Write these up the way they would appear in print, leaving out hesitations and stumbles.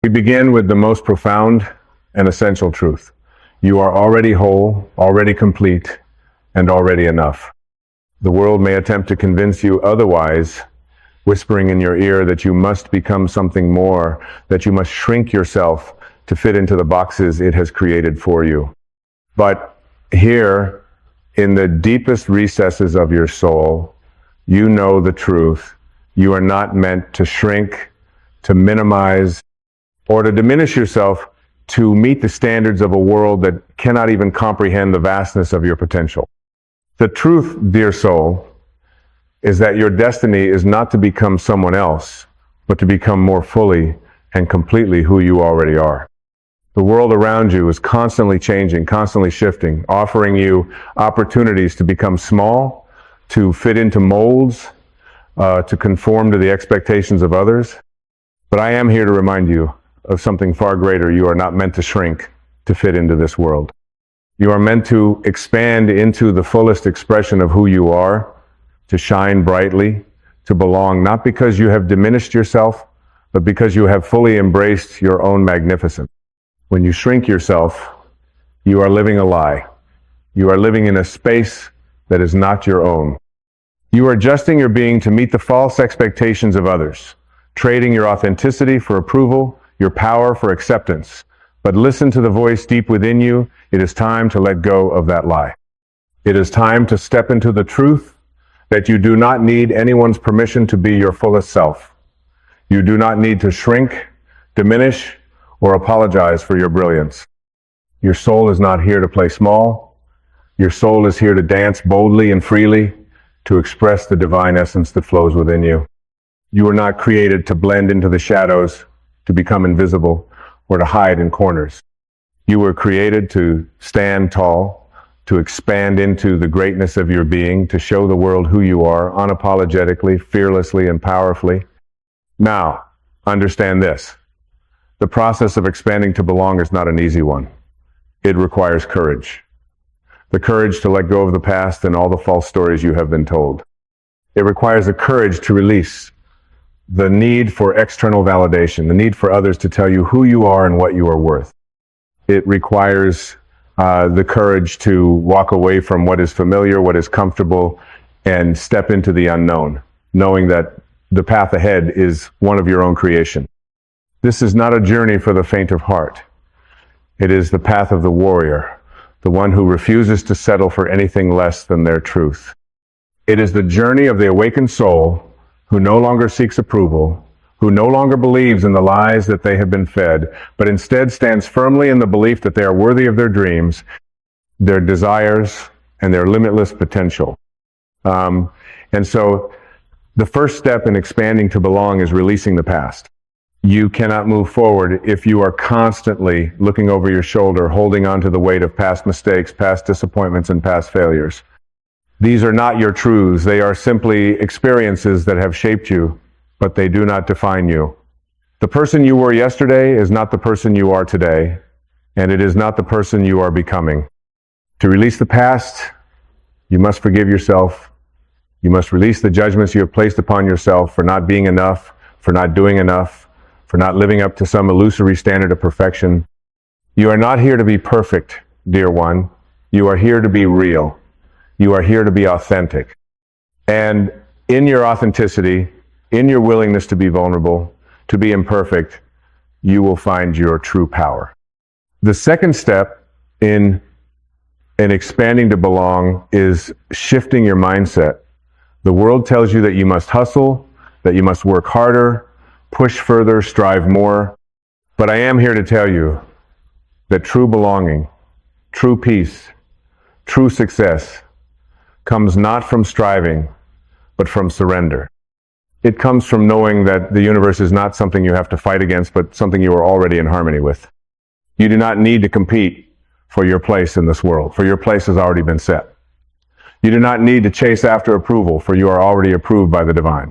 We begin with the most profound and essential truth. You are already whole, already complete, and already enough. The world may attempt to convince you otherwise, whispering in your ear that you must become something more, that you must shrink yourself to fit into the boxes it has created for you. But here, in the deepest recesses of your soul, you know the truth. You are not meant to shrink, to minimize, or to diminish yourself to meet the standards of a world that cannot even comprehend the vastness of your potential. The truth, dear soul, is that your destiny is not to become someone else, but to become more fully and completely who you already are. The world around you is constantly changing, constantly shifting, offering you opportunities to become small, to fit into molds, to conform to the expectations of others. But I am here to remind you of something far greater. You are not meant to shrink to fit into this world. You are meant to expand into the fullest expression of who you are, to shine brightly, to belong, not because you have diminished yourself, but because you have fully embraced your own magnificence. When you shrink yourself, you are living a lie. You are living in a space that is not your own. You are adjusting your being to meet the false expectations of others, trading your authenticity for approval, your power for acceptance. But listen to the voice deep within you. It is time to let go of that lie. It is time to step into the truth that you do not need anyone's permission to be your fullest self. You do not need to shrink, diminish, or apologize for your brilliance. Your soul is not here to play small. Your soul is here to dance boldly and freely, to express the divine essence that flows within you. You were not created to blend into the shadows, to become invisible, or to hide in corners. You were created to stand tall, to expand into the greatness of your being, to show the world who you are, unapologetically, fearlessly, and powerfully. Now, understand this. The process of expanding to belong is not an easy one. It requires courage. The courage to let go of the past and all the false stories you have been told. It requires the courage to release the need for external validation, the need for others to tell you who you are and what you are worth. It requires the courage to walk away from what is familiar, what is comfortable, and step into the unknown, knowing that the path ahead is one of your own creation. This is not a journey for the faint of heart. It is the path of the warrior, the one who refuses to settle for anything less than their truth. It is the journey of the awakened soul who no longer seeks approval, who no longer believes in the lies that they have been fed, but instead stands firmly in the belief that they are worthy of their dreams, their desires, and their limitless potential. And so the first step in expanding to belong is releasing the past. You cannot move forward if you are constantly looking over your shoulder, holding on to the weight of past mistakes, past disappointments, and past failures. These are not your truths. They are simply experiences that have shaped you, but they do not define you. The person you were yesterday is not the person you are today, and it is not the person you are becoming. To release the past, you must forgive yourself. You must release the judgments you have placed upon yourself for not being enough, for not doing enough, for not living up to some illusory standard of perfection. You are not here to be perfect, dear one. You are here to be real. You are here to be authentic. And in your authenticity, in your willingness to be vulnerable, to be imperfect, you will find your true power. The second step in expanding to belong is shifting your mindset. The world tells you that you must hustle, that you must work harder, push further, strive more. But I am here to tell you that true belonging, true peace, true success comes not from striving, but from surrender. It comes from knowing that the universe is not something you have to fight against, but something you are already in harmony with. You do not need to compete for your place in this world, for your place has already been set. You do not need to chase after approval, for you are already approved by the divine.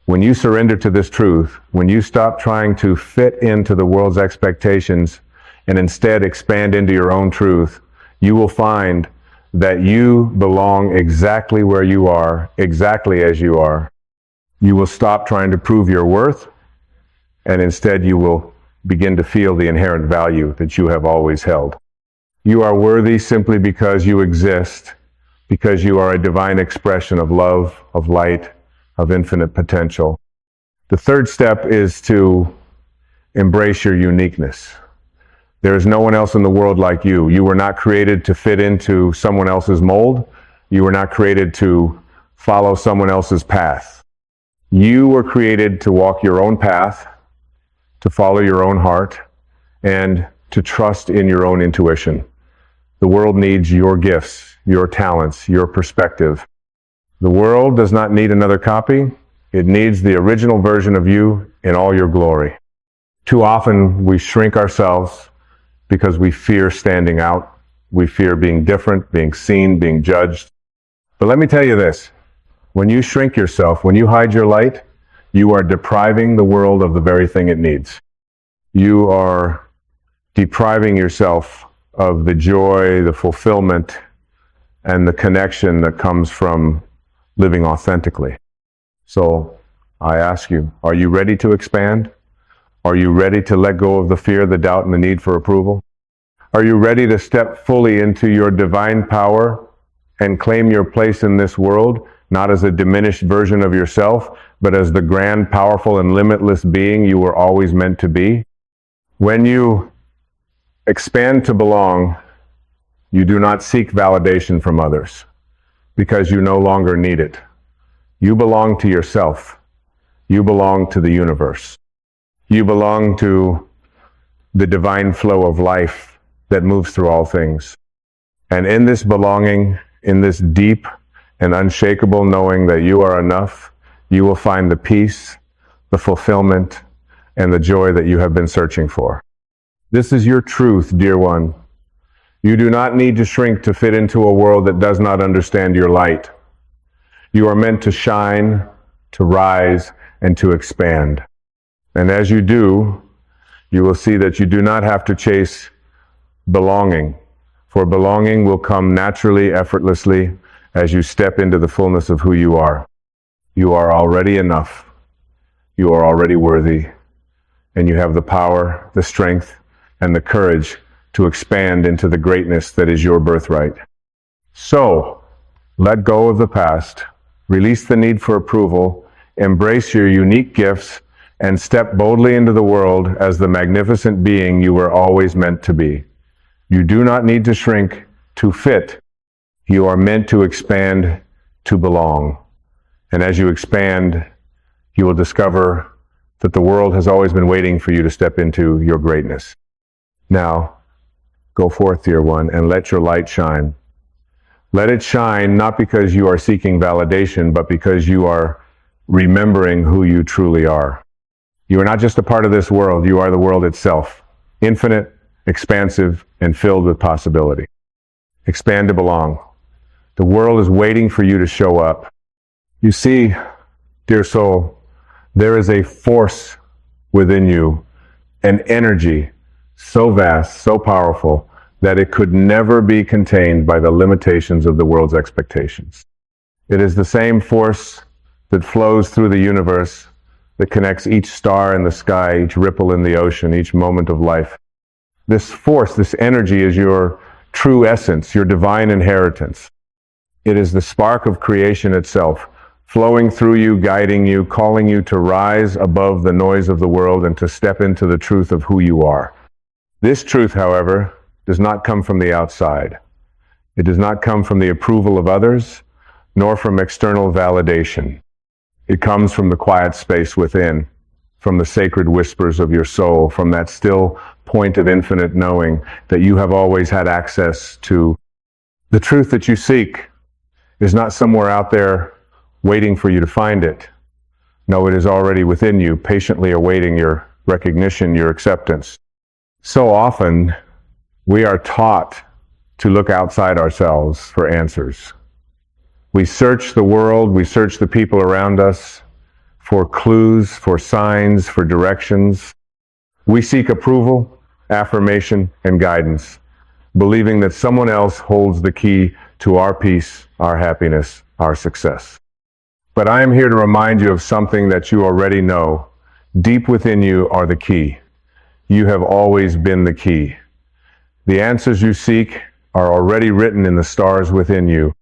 When you surrender to this truth, when you stop trying to fit into the world's expectations and instead expand into your own truth, you will find that you belong exactly where you are, exactly as you are. You will stop trying to prove your worth, and instead you will begin to feel the inherent value that you have always held. You are worthy simply because you exist, because you are a divine expression of love, of light, of infinite potential. The third step is to embrace your uniqueness. There is no one else in the world like you. You were not created to fit into someone else's mold. You were not created to follow someone else's path. You were created to walk your own path, to follow your own heart, and to trust in your own intuition. The world needs your gifts, your talents, your perspective. The world does not need another copy. It needs the original version of you in all your glory. Too often we shrink ourselves because we fear standing out. We fear being different, being seen, being judged. But let me tell you this. When you shrink yourself, when you hide your light, you are depriving the world of the very thing it needs. You are depriving yourself of the joy, the fulfillment, and the connection that comes from living authentically. So I ask you, are you ready to expand? Are you ready to let go of the fear, the doubt, and the need for approval? Are you ready to step fully into your divine power and claim your place in this world, not as a diminished version of yourself, but as the grand, powerful, and limitless being you were always meant to be? When you expand to belong, you do not seek validation from others because you no longer need it. You belong to yourself. You belong to the universe. You belong to the divine flow of life that moves through all things. And in this belonging, in this deep and unshakable knowing that you are enough, you will find the peace, the fulfillment, and the joy that you have been searching for. This is your truth, dear one. You do not need to shrink to fit into a world that does not understand your light. You are meant to shine, to rise, and to expand. And as you do, you will see that you do not have to chase belonging, for belonging will come naturally, effortlessly, as you step into the fullness of who you are. You are already enough. You are already worthy. And you have the power, the strength, and the courage to expand into the greatness that is your birthright. So, let go of the past, release the need for approval, embrace your unique gifts, and step boldly into the world as the magnificent being you were always meant to be. You do not need to shrink to fit. You are meant to expand to belong. And as you expand, you will discover that the world has always been waiting for you to step into your greatness. Now, go forth, dear one, and let your light shine. Let it shine not because you are seeking validation, but because you are remembering who you truly are. You are not just a part of this world, you are the world itself, infinite, expansive, and filled with possibility. Expand to belong. The world is waiting for you to show up. You see, dear soul, there is a force within you, an energy so vast, so powerful, that it could never be contained by the limitations of the world's expectations. It is the same force that flows through the universe, that connects each star in the sky, each ripple in the ocean, each moment of life. This force, this energy is your true essence, your divine inheritance. It is the spark of creation itself, flowing through you, guiding you, calling you to rise above the noise of the world and to step into the truth of who you are. This truth, however, does not come from the outside. It does not come from the approval of others, nor from external validation. It comes from the quiet space within, from the sacred whispers of your soul, from that still point of infinite knowing that you have always had access to. The truth that you seek is not somewhere out there waiting for you to find it. No, it is already within you, patiently awaiting your recognition, your acceptance. So often, we are taught to look outside ourselves for answers. We search the world, we search the people around us for clues, for signs, for directions. We seek approval, affirmation, and guidance, believing that someone else holds the key to our peace, our happiness, our success. But I am here to remind you of something that you already know. Deep within you are the key. You have always been the key. The answers you seek are already written in the stars within you.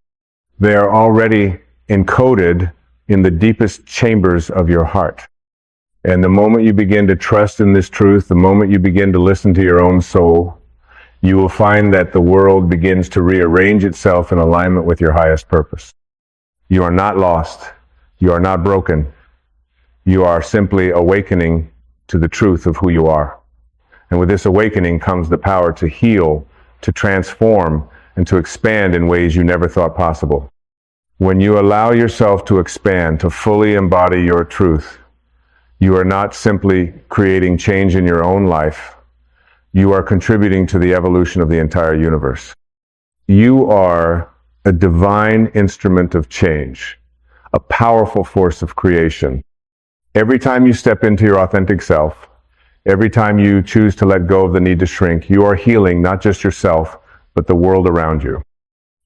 They are already encoded in the deepest chambers of your heart. And the moment you begin to trust in this truth, the moment you begin to listen to your own soul, you will find that the world begins to rearrange itself in alignment with your highest purpose. You are not lost. You are not broken. You are simply awakening to the truth of who you are. And with this awakening comes the power to heal, to transform, and to expand in ways you never thought possible. When you allow yourself to expand, to fully embody your truth, you are not simply creating change in your own life. You are contributing to the evolution of the entire universe. You are a divine instrument of change, a powerful force of creation. Every time you step into your authentic self, every time you choose to let go of the need to shrink, you are healing not just yourself, but the world around you.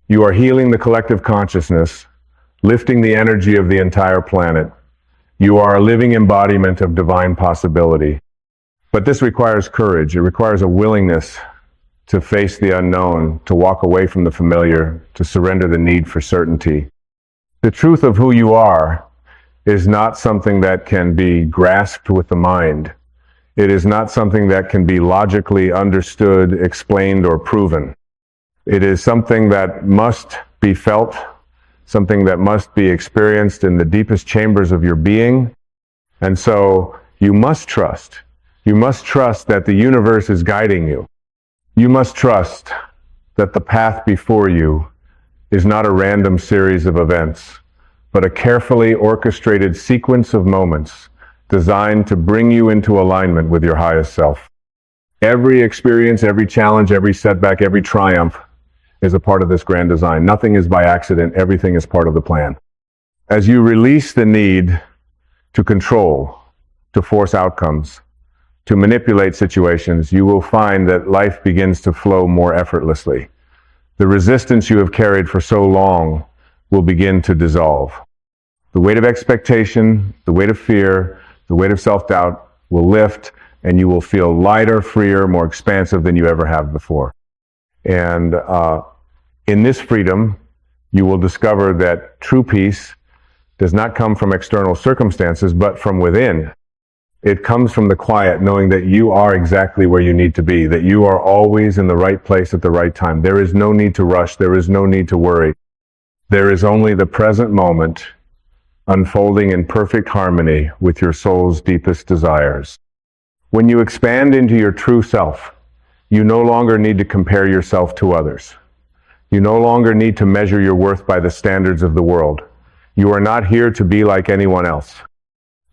You are healing the collective consciousness, lifting the energy of the entire planet. You are a living embodiment of divine possibility. But this requires courage. It requires a willingness to face the unknown, to walk away from the familiar, to surrender the need for certainty. The truth of who you are is not something that can be grasped with the mind. It is not something that can be logically understood, explained, or proven. It is something that must be felt, something that must be experienced in the deepest chambers of your being. And so you must trust. You must trust that the universe is guiding you. You must trust that the path before you is not a random series of events, but a carefully orchestrated sequence of moments designed to bring you into alignment with your highest self. Every experience, every challenge, every setback, every triumph is a part of this grand design. Nothing is by accident. Everything is part of the plan. As you release the need to control, to force outcomes, to manipulate situations, you will find that life begins to flow more effortlessly. The resistance you have carried for so long will begin to dissolve. The weight of expectation, the weight of fear, the weight of self-doubt will lift, and you will feel lighter, freer, more expansive than you ever have before. And in this freedom, you will discover that true peace does not come from external circumstances, but from within. It comes from the quiet, knowing that you are exactly where you need to be, that you are always in the right place at the right time. There is no need to rush. There is no need to worry. There is only the present moment unfolding in perfect harmony with your soul's deepest desires. When you expand into your true self, you no longer need to compare yourself to others. You no longer need to measure your worth by the standards of the world. You are not here to be like anyone else.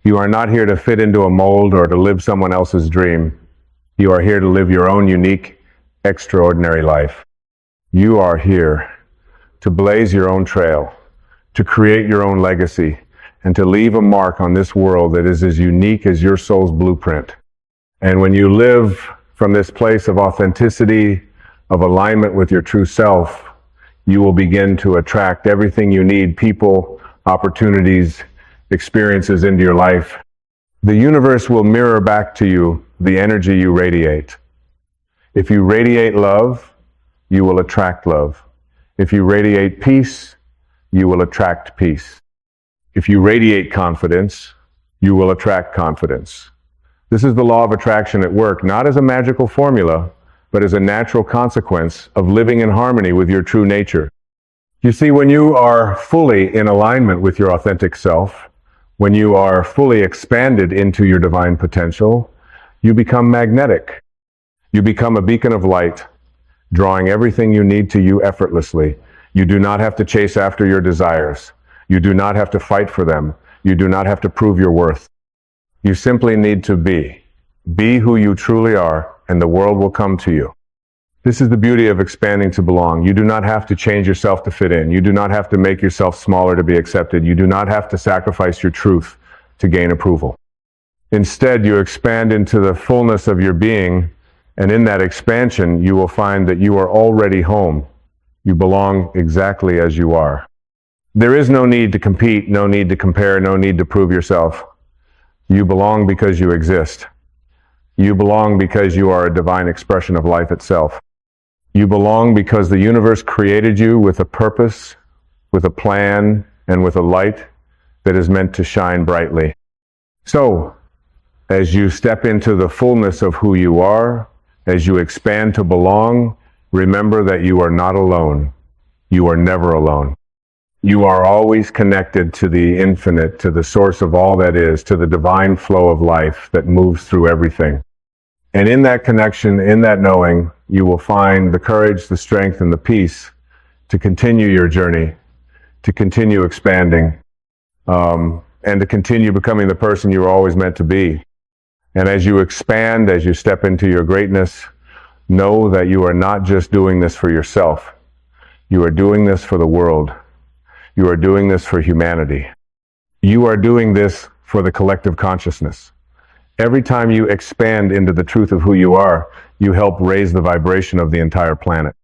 You are not here to fit into a mold or to live someone else's dream. You are here to live your own unique, extraordinary life. You are here to blaze your own trail, to create your own legacy, and to leave a mark on this world that is as unique as your soul's blueprint. And when you live from this place of authenticity, of alignment with your true self, you will begin to attract everything you need, people, opportunities, experiences into your life. The universe will mirror back to you the energy you radiate. If you radiate love, you will attract love. If you radiate peace, you will attract peace. If you radiate confidence, you will attract confidence. This is the law of attraction at work, not as a magical formula, but as a natural consequence of living in harmony with your true nature. You see, when you are fully in alignment with your authentic self, when you are fully expanded into your divine potential, you become magnetic. You become a beacon of light, drawing everything you need to you effortlessly. You do not have to chase after your desires. You do not have to fight for them. You do not have to prove your worth. You simply need to be. Be who you truly are, and the world will come to you. This is the beauty of expanding to belong. You do not have to change yourself to fit in. You do not have to make yourself smaller to be accepted. You do not have to sacrifice your truth to gain approval. Instead, you expand into the fullness of your being, and in that expansion, you will find that you are already home. You belong exactly as you are. There is no need to compete, no need to compare, no need to prove yourself. You belong because you exist. You belong because you are a divine expression of life itself. You belong because the universe created you with a purpose, with a plan, and with a light that is meant to shine brightly. So, as you step into the fullness of who you are, as you expand to belong, remember that you are not alone. You are never alone. You are always connected to the infinite, to the source of all that is, to the divine flow of life that moves through everything. And in that connection, in that knowing, you will find the courage, the strength, and the peace to continue your journey, to continue expanding, and to continue becoming the person you were always meant to be. And as you expand, as you step into your greatness, know that you are not just doing this for yourself. You are doing this for the world. You are doing this for humanity. You are doing this for the collective consciousness. Every time you expand into the truth of who you are, you help raise the vibration of the entire planet.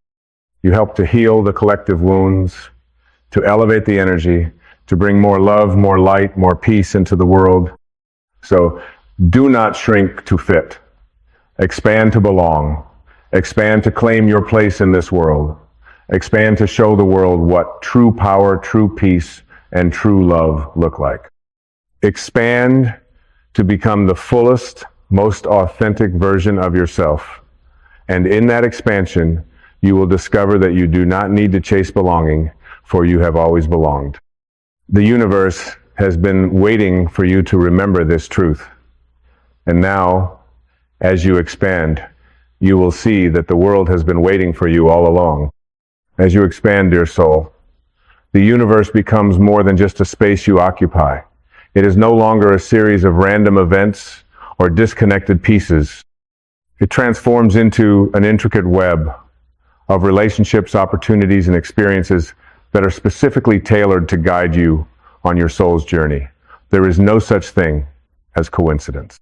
You help to heal the collective wounds, to elevate the energy, to bring more love, more light, more peace into the world. So do not shrink to fit. Expand to belong. Expand to claim your place in this world. Expand to show the world what true power, true peace, and true love look like. Expand to become the fullest, most authentic version of yourself. And in that expansion, you will discover that you do not need to chase belonging, for you have always belonged. The universe has been waiting for you to remember this truth. And now, as you expand, you will see that the world has been waiting for you all along. As you expand, dear soul, the universe becomes more than just a space you occupy. It is no longer a series of random events or disconnected pieces. It transforms into an intricate web of relationships, opportunities, and experiences that are specifically tailored to guide you on your soul's journey. There is no such thing as coincidence.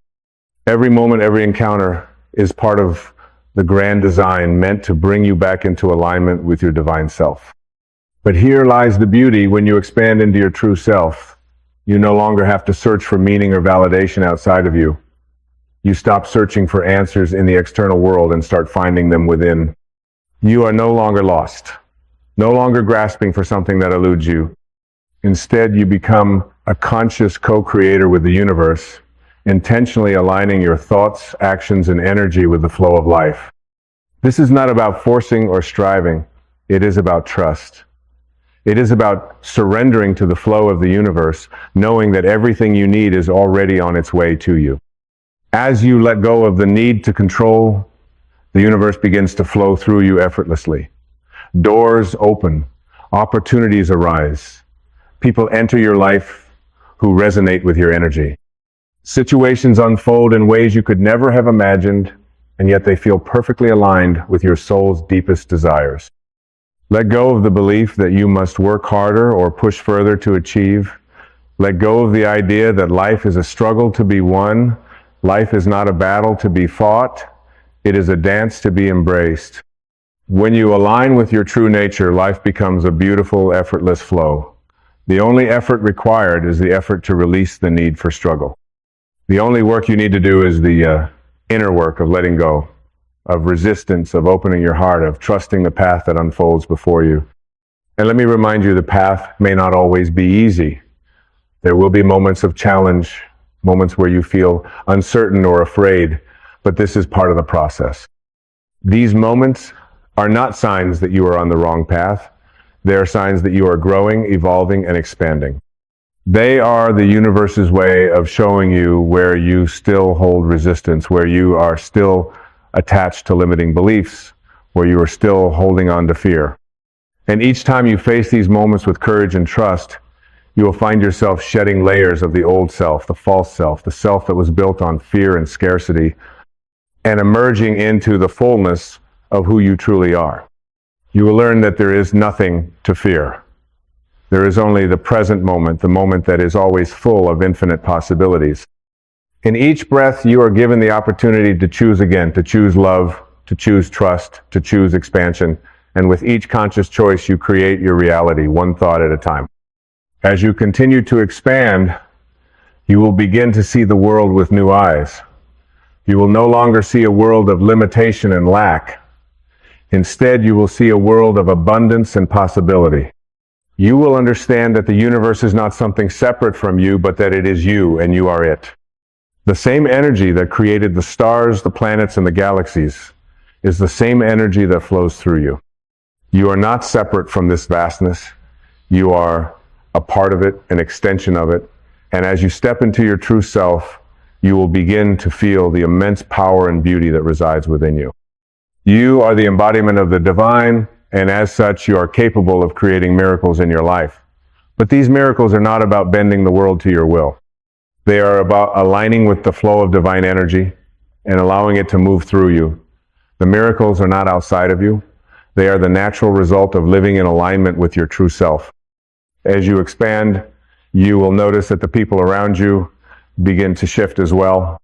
Every moment, every encounter is part of the grand design meant to bring you back into alignment with your divine self. But here lies the beauty. When you expand into your true self, you no longer have to search for meaning or validation outside of you. You stop searching for answers in the external world and start finding them within. You are no longer lost, no longer grasping for something that eludes you. Instead, you become a conscious co-creator with the universe, intentionally aligning your thoughts, actions, and energy with the flow of life. This is not about forcing or striving. It is about trust. It is about surrendering to the flow of the universe, knowing that everything you need is already on its way to you. As you let go of the need to control, the universe begins to flow through you effortlessly. Doors open, opportunities arise. People enter your life who resonate with your energy. Situations unfold in ways you could never have imagined, and yet they feel perfectly aligned with your soul's deepest desires. Let go of the belief that you must work harder or push further to achieve. Let go of the idea that life is a struggle to be won. Life is not a battle to be fought. It is a dance to be embraced. When you align with your true nature, life becomes a beautiful, effortless flow. The only effort required is the effort to release the need for struggle. The only work you need to do is the inner work of letting go, of resistance, of opening your heart, of trusting the path that unfolds before you. And let me remind you, the path may not always be easy. There will be moments of challenge, moments where you feel uncertain or afraid, but this is part of the process. These moments are not signs that you are on the wrong path. They are signs that you are growing, evolving, and expanding. They are the universe's way of showing you where you still hold resistance, where you are still attached to limiting beliefs, where you are still holding on to fear. And each time you face these moments with courage and trust, you will find yourself shedding layers of the old self, the false self, the self that was built on fear and scarcity, and emerging into the fullness of who you truly are. You will learn that there is nothing to fear. There is only the present moment, the moment that is always full of infinite possibilities. In each breath, you are given the opportunity to choose again, to choose love, to choose trust, to choose expansion. And with each conscious choice, you create your reality, one thought at a time. As you continue to expand, you will begin to see the world with new eyes. You will no longer see a world of limitation and lack. Instead, you will see a world of abundance and possibility. You will understand that the universe is not something separate from you, but that it is you and you are it. The same energy that created the stars, the planets, and the galaxies is the same energy that flows through you. You are not separate from this vastness. You are a part of it, an extension of it. And as you step into your true self, you will begin to feel the immense power and beauty that resides within you. You are the embodiment of the divine, and as such, you are capable of creating miracles in your life. But these miracles are not about bending the world to your will. They are about aligning with the flow of divine energy and allowing it to move through you. The miracles are not outside of you. They are the natural result of living in alignment with your true self. As you expand, you will notice that the people around you begin to shift as well.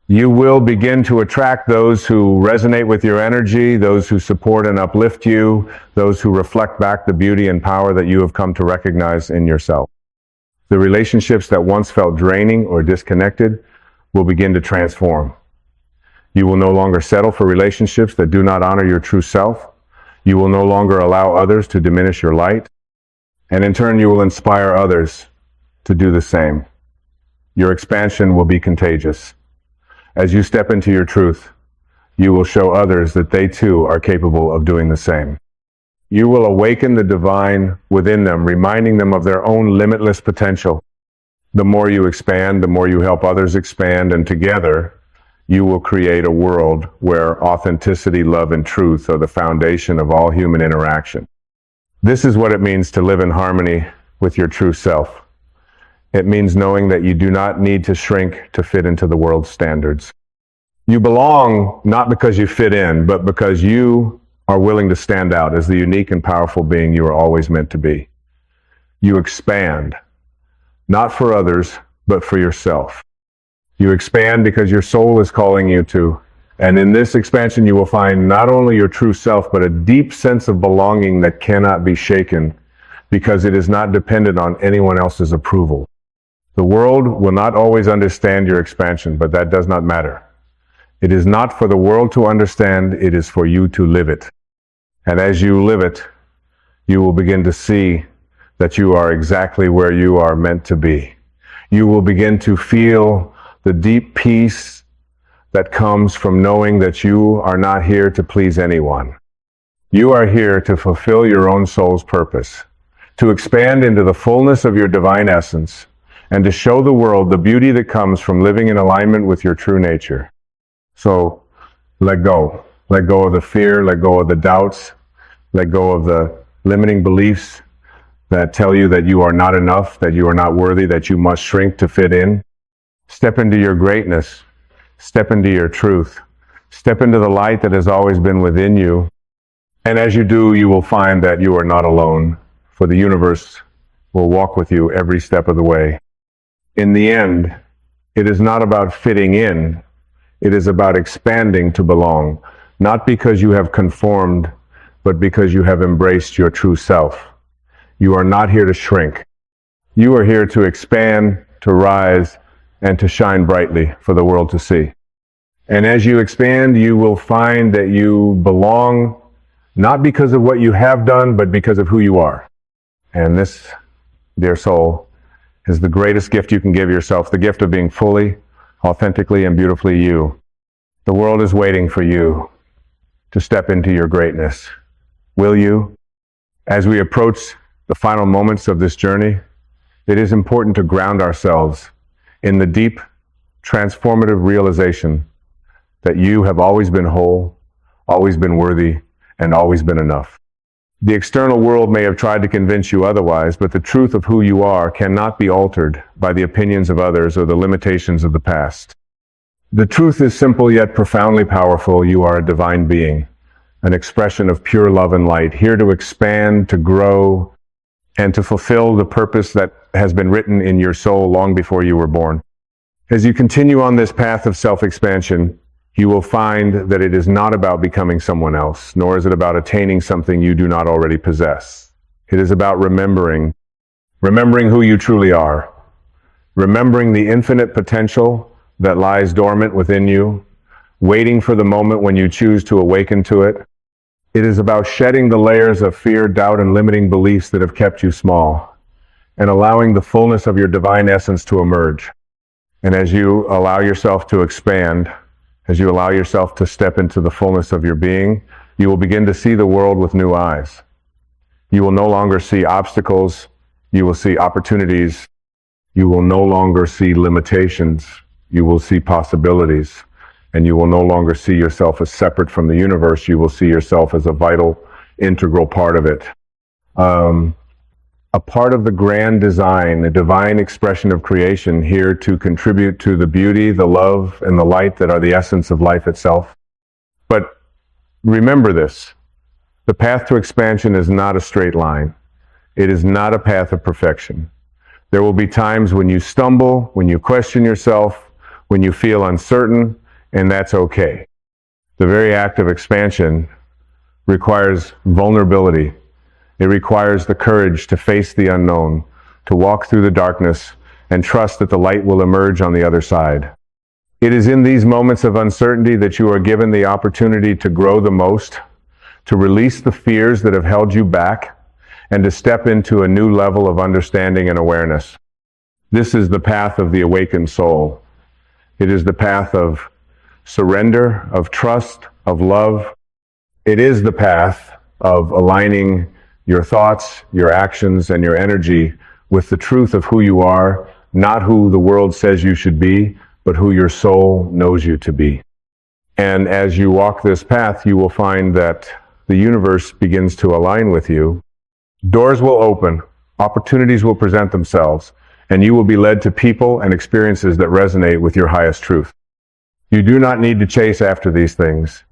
You will begin to attract those who resonate with your energy, those who support and uplift you, those who reflect back the beauty and power that you have come to recognize in yourself. The relationships that once felt draining or disconnected will begin to transform. You will no longer settle for relationships that do not honor your true self. You will no longer allow others to diminish your light. And in turn, you will inspire others to do the same. Your expansion will be contagious. As you step into your truth, you will show others that they too are capable of doing the same. You will awaken the divine within them, reminding them of their own limitless potential. The more you expand, the more you help others expand, and together, you will create a world where authenticity, love, and truth are the foundation of all human interaction. This is what it means to live in harmony with your true self. It means knowing that you do not need to shrink to fit into the world's standards. You belong not because you fit in, but because you are willing to stand out as the unique and powerful being you are always meant to be. You expand, not for others, but for yourself. You expand because your soul is calling you to. And in this expansion, you will find not only your true self, but a deep sense of belonging that cannot be shaken because it is not dependent on anyone else's approval. The world will not always understand your expansion, but that does not matter. It is not for the world to understand, it is for you to live it. And as you live it, you will begin to see that you are exactly where you are meant to be. You will begin to feel the deep peace that comes from knowing that you are not here to please anyone. You are here to fulfill your own soul's purpose, to expand into the fullness of your divine essence, and to show the world the beauty that comes from living in alignment with your true nature. So let go. Let go of the fear, let go of the doubts, let go of the limiting beliefs that tell you that you are not enough, that you are not worthy, that you must shrink to fit in. Step into your greatness. Step into your truth. Step into the light that has always been within you. And as you do, you will find that you are not alone, for the universe will walk with you every step of the way. In the end, it is not about fitting in. It is about expanding to belong, not because you have conformed, but because you have embraced your true self. You are not here to shrink. You are here to expand, to rise, and to shine brightly for the world to see. And as you expand, you will find that you belong not because of what you have done, but because of who you are. And this, dear soul, is the greatest gift you can give yourself, the gift of being fully, authentically, and beautifully you. The world is waiting for you to step into your greatness. Will you? As we approach the final moments of this journey, it is important to ground ourselves in the deep, transformative realization that you have always been whole, always been worthy, and always been enough. The external world may have tried to convince you otherwise, but the truth of who you are cannot be altered by the opinions of others or the limitations of the past. The truth is simple yet profoundly powerful. You are a divine being, an expression of pure love and light, here to expand, to grow, and to fulfill the purpose that has been written in your soul long before you were born. As you continue on this path of self-expansion, you will find that it is not about becoming someone else, nor is it about attaining something you do not already possess. It is about remembering who you truly are, remembering the infinite potential that lies dormant within you, waiting for the moment when you choose to awaken to it. It is about shedding the layers of fear, doubt, and limiting beliefs that have kept you small, and allowing the fullness of your divine essence to emerge. And as you allow yourself to expand, as you allow yourself to step into the fullness of your being, you will begin to see the world with new eyes. You will no longer see obstacles. You will see opportunities. You will no longer see limitations. You will see possibilities. And you will no longer see yourself as separate from the universe. You will see yourself as a vital, integral part of it. A part of the grand design, a divine expression of creation, here to contribute to the beauty, the love, and the light that are the essence of life itself. But remember this, the path to expansion is not a straight line. It is not a path of perfection. There will be times when you stumble, when you question yourself, when you feel uncertain, and that's okay. The very act of expansion requires vulnerability. It requires the courage to face the unknown, to walk through the darkness, and trust that the light will emerge on the other side. It is in these moments of uncertainty that you are given the opportunity to grow the most, to release the fears that have held you back, and to step into a new level of understanding and awareness. This is the path of the awakened soul. It is the path of surrender, of trust, of love. It is the path of aligning your thoughts, your actions, and your energy with the truth of who you are, not who the world says you should be, but who your soul knows you to be. And as you walk this path, you will find that the universe begins to align with you. Doors will open, opportunities will present themselves, and you will be led to people and experiences that resonate with your highest truth. You do not need to chase after these things.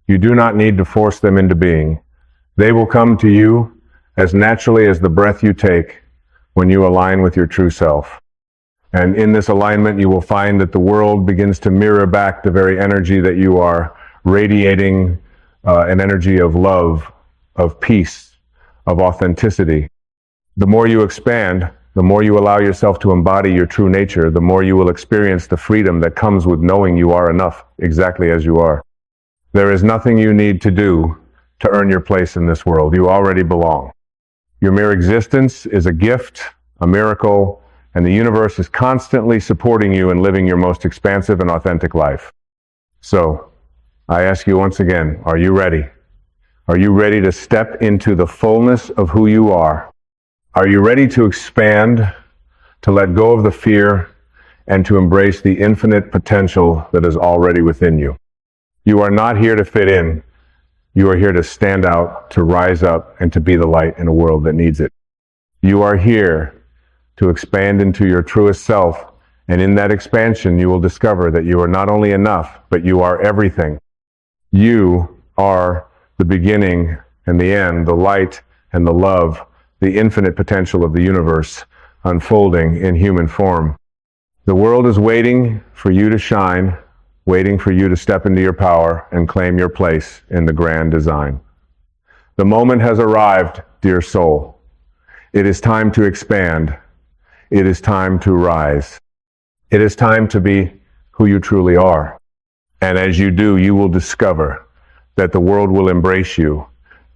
You do not need to force them into being. They will come to you as naturally as the breath you take when you align with your true self. And in this alignment, you will find that the world begins to mirror back the very energy that you are radiating, an energy of love, of peace, of authenticity. The more you expand, the more you allow yourself to embody your true nature, the more you will experience the freedom that comes with knowing you are enough exactly as you are. There is nothing you need to do to earn your place in this world. You already belong. Your mere existence is a gift, a miracle, and the universe is constantly supporting you in living your most expansive and authentic life. So, I ask you once again, are you ready? Are you ready to step into the fullness of who you are? Are you ready to expand, to let go of the fear, and to embrace the infinite potential that is already within you? You are not here to fit in. You are here to stand out, to rise up, and to be the light in a world that needs it. You are here to expand into your truest self, and in that expansion you will discover that you are not only enough, but you are everything. You are the beginning and the end, the light and the love, the infinite potential of the universe unfolding in human form. The world is waiting for you to shine, waiting for you to step into your power and claim your place in the grand design. The moment has arrived, dear soul. It is time to expand. It is time to rise. It is time to be who you truly are. And as you do, you will discover that the world will embrace you,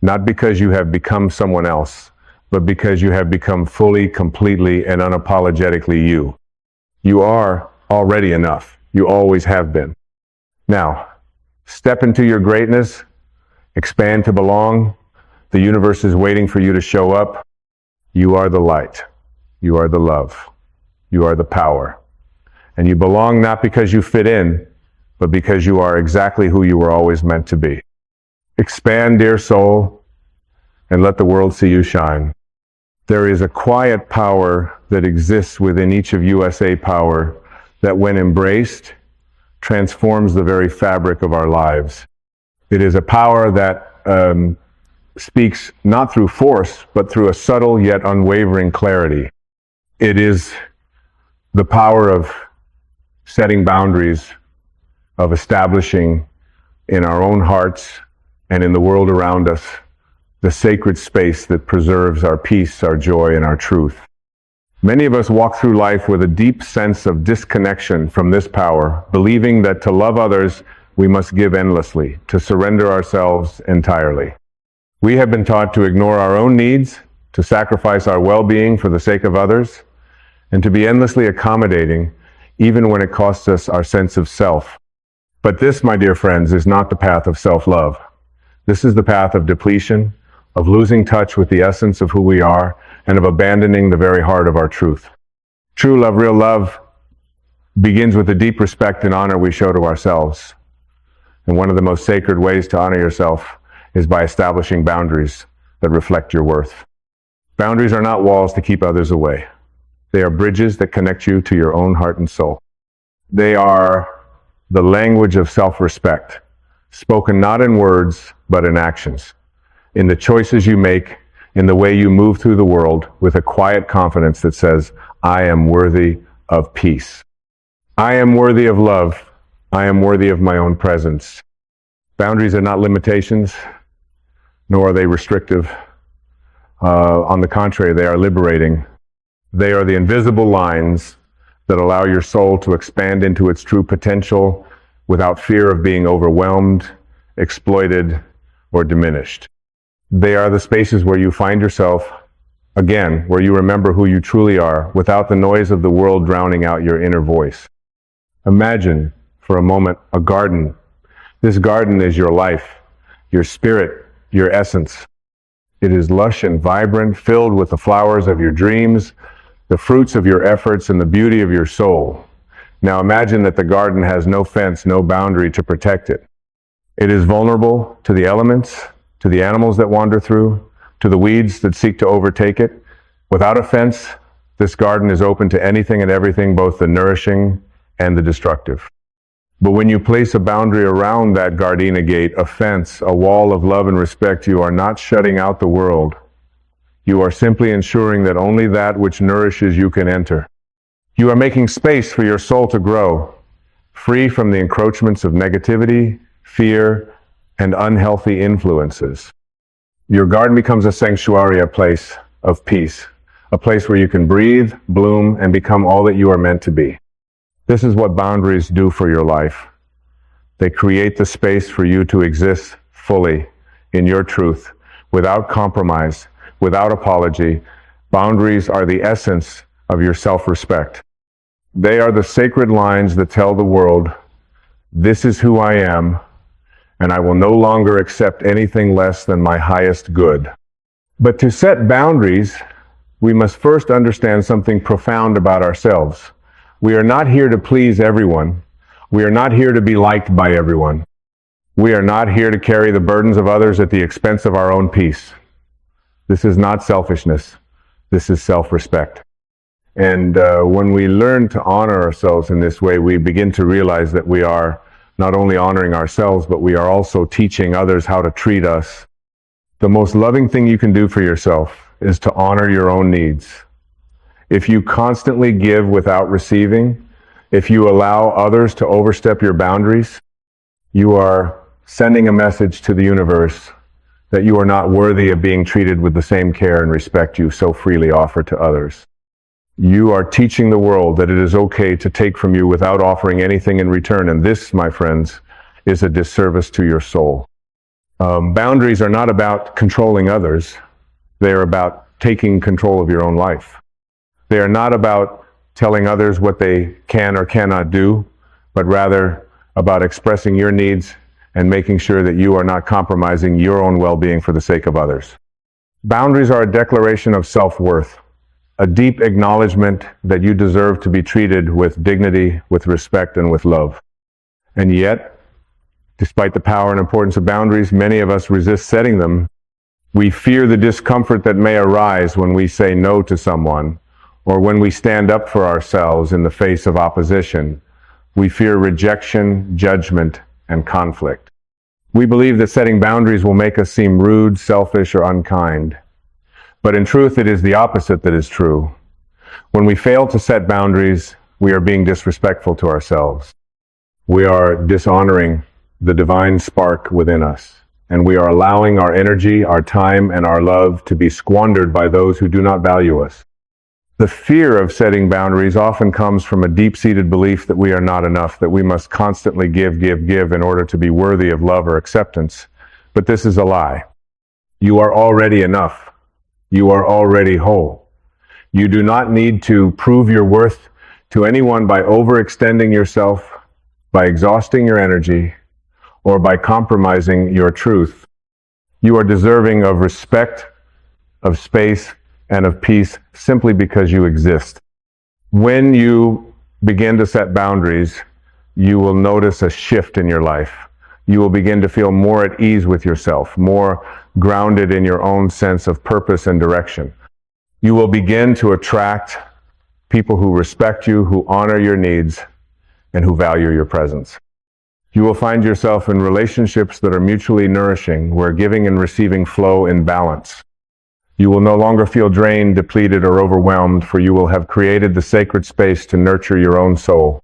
not because you have become someone else, but because you have become fully, completely, and unapologetically you. You are already enough. You always have been. Now, step into your greatness, expand to belong. The universe is waiting for you to show up. You are the light. You are the love. You are the power. And you belong not because you fit in, but because you are exactly who you were always meant to be. Expand, dear soul, and let the world see you shine. There is a quiet power that exists within each of USA Power that, when embraced, transforms the very fabric of our lives. It is a power that speaks not through force, but through a subtle yet unwavering clarity. It is the power of setting boundaries, of establishing in our own hearts and in the world around us the sacred space that preserves our peace, our joy, and our truth. Many of us walk through life with a deep sense of disconnection from this power, believing that to love others we must give endlessly, to surrender ourselves entirely. We have been taught to ignore our own needs, to sacrifice our well-being for the sake of others, and to be endlessly accommodating, even when it costs us our sense of self. But this, my dear friends, is not the path of self-love. This is the path of depletion, of losing touch with the essence of who we are, and of abandoning the very heart of our truth. True love, real love, begins with the deep respect and honor we show to ourselves. And one of the most sacred ways to honor yourself is by establishing boundaries that reflect your worth. Boundaries are not walls to keep others away. They are bridges that connect you to your own heart and soul. They are the language of self-respect, spoken not in words, but in actions, in the choices you make, in the way you move through the world with a quiet confidence that says, I am worthy of peace. I am worthy of love. I am worthy of my own presence. Boundaries are not limitations, nor are they restrictive. On the contrary, they are liberating. They are the invisible lines that allow your soul to expand into its true potential without fear of being overwhelmed, exploited, or diminished. They are the spaces where you find yourself, again, where you remember who you truly are without the noise of the world drowning out your inner voice. Imagine, for a moment, a garden. This garden is your life, your spirit, your essence. It is lush and vibrant, filled with the flowers of your dreams, the fruits of your efforts, and the beauty of your soul. Now imagine that the garden has no fence, no boundary to protect it. It is vulnerable to the elements, to the animals that wander through, to the weeds that seek to overtake it. Without a fence, this garden is open to anything and everything, both the nourishing and the destructive. But when you place a boundary around that gardenia gate, a fence, a wall of love and respect, you are not shutting out the world. You are simply ensuring that only that which nourishes you can enter. You are making space for your soul to grow, free from the encroachments of negativity, fear, and unhealthy influences. Your garden becomes a sanctuary, a place of peace, a place where you can breathe, bloom, and become all that you are meant to be. This is what boundaries do for your life. They create the space for you to exist fully in your truth, without compromise, without apology. Boundaries are the essence of your self-respect. They are the sacred lines that tell the world, this is who I am, and I will no longer accept anything less than my highest good. But to set boundaries, we must first understand something profound about ourselves. We are not here to please everyone. We are not here to be liked by everyone. We are not here to carry the burdens of others at the expense of our own peace. This is not selfishness. This is self-respect. And when we learn to honor ourselves in this way, we begin to realize that we are not only honoring ourselves, but we are also teaching others how to treat us. The most loving thing you can do for yourself is to honor your own needs. If you constantly give without receiving, if you allow others to overstep your boundaries, you are sending a message to the universe that you are not worthy of being treated with the same care and respect you so freely offer to others. You are teaching the world that it is okay to take from you without offering anything in return, and this, my friends, is a disservice to your soul. Boundaries are not about controlling others. They are about taking control of your own life. They are not about telling others what they can or cannot do, but rather about expressing your needs and making sure that you are not compromising your own well-being for the sake of others. Boundaries are a declaration of self-worth, a deep acknowledgement that you deserve to be treated with dignity, with respect, and with love. And yet, despite the power and importance of boundaries, many of us resist setting them. We fear the discomfort that may arise when we say no to someone, or when we stand up for ourselves in the face of opposition. We fear rejection, judgment, and conflict. We believe that setting boundaries will make us seem rude, selfish, or unkind. But in truth, it is the opposite that is true. When we fail to set boundaries, we are being disrespectful to ourselves. We are dishonoring the divine spark within us, and we are allowing our energy, our time, and our love to be squandered by those who do not value us. The fear of setting boundaries often comes from a deep-seated belief that we are not enough, that we must constantly give in order to be worthy of love or acceptance. But this is a lie. You are already enough. You are already whole. You do not need to prove your worth to anyone by overextending yourself, by exhausting your energy, or by compromising your truth. You are deserving of respect, of space, and of peace simply because you exist. When you begin to set boundaries, you will notice a shift in your life. You will begin to feel more at ease with yourself, more grounded in your own sense of purpose and direction. You will begin to attract people who respect you, who honor your needs, and who value your presence. You will find yourself in relationships that are mutually nourishing, where giving and receiving flow in balance. You will no longer feel drained, depleted, or overwhelmed, for you will have created the sacred space to nurture your own soul.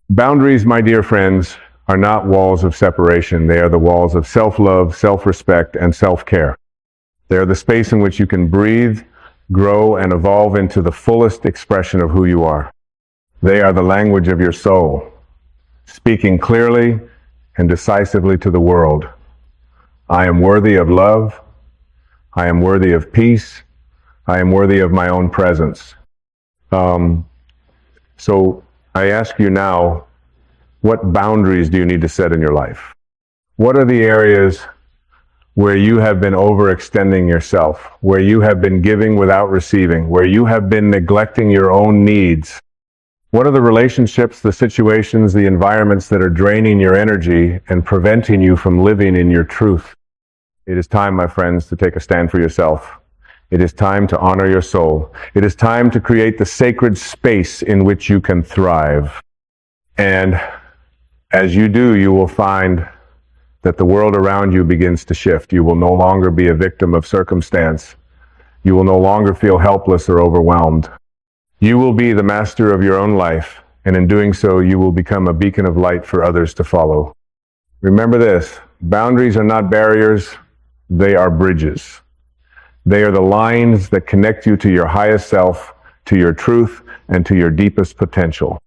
Boundaries, my dear friends, are not walls of separation. They are the walls of self-love, self-respect, and self-care. They are the space in which you can breathe, grow, and evolve into the fullest expression of who you are. They are the language of your soul, speaking clearly and decisively to the world. I am worthy of love. I am worthy of peace. I am worthy of my own presence. So I ask you now, what boundaries do you need to set in your life? What are the areas where you have been overextending yourself, where you have been giving without receiving, where you have been neglecting your own needs? What are the relationships, the situations, the environments that are draining your energy and preventing you from living in your truth? It is time, my friends, to take a stand for yourself. It is time to honor your soul. It is time to create the sacred space in which you can thrive. And as you do, you will find that the world around you begins to shift. You will no longer be a victim of circumstance. You will no longer feel helpless or overwhelmed. You will be the master of your own life, and in doing so, you will become a beacon of light for others to follow. Remember this, boundaries are not barriers, they are bridges. They are the lines that connect you to your highest self, to your truth, and to your deepest potential.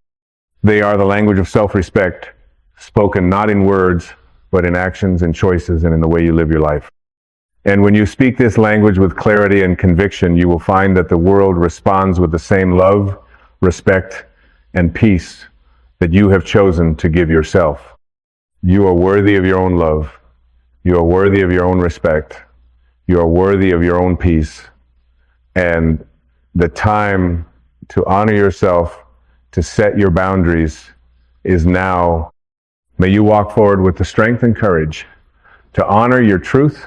They are the language of self-respect, spoken not in words, but in actions and choices and in the way you live your life. And when you speak this language with clarity and conviction, you will find that the world responds with the same love, respect, and peace that you have chosen to give yourself. You are worthy of your own love. You are worthy of your own respect. You are worthy of your own peace. And the time to honor yourself, to set your boundaries, is now. May you walk forward with the strength and courage to honor your truth,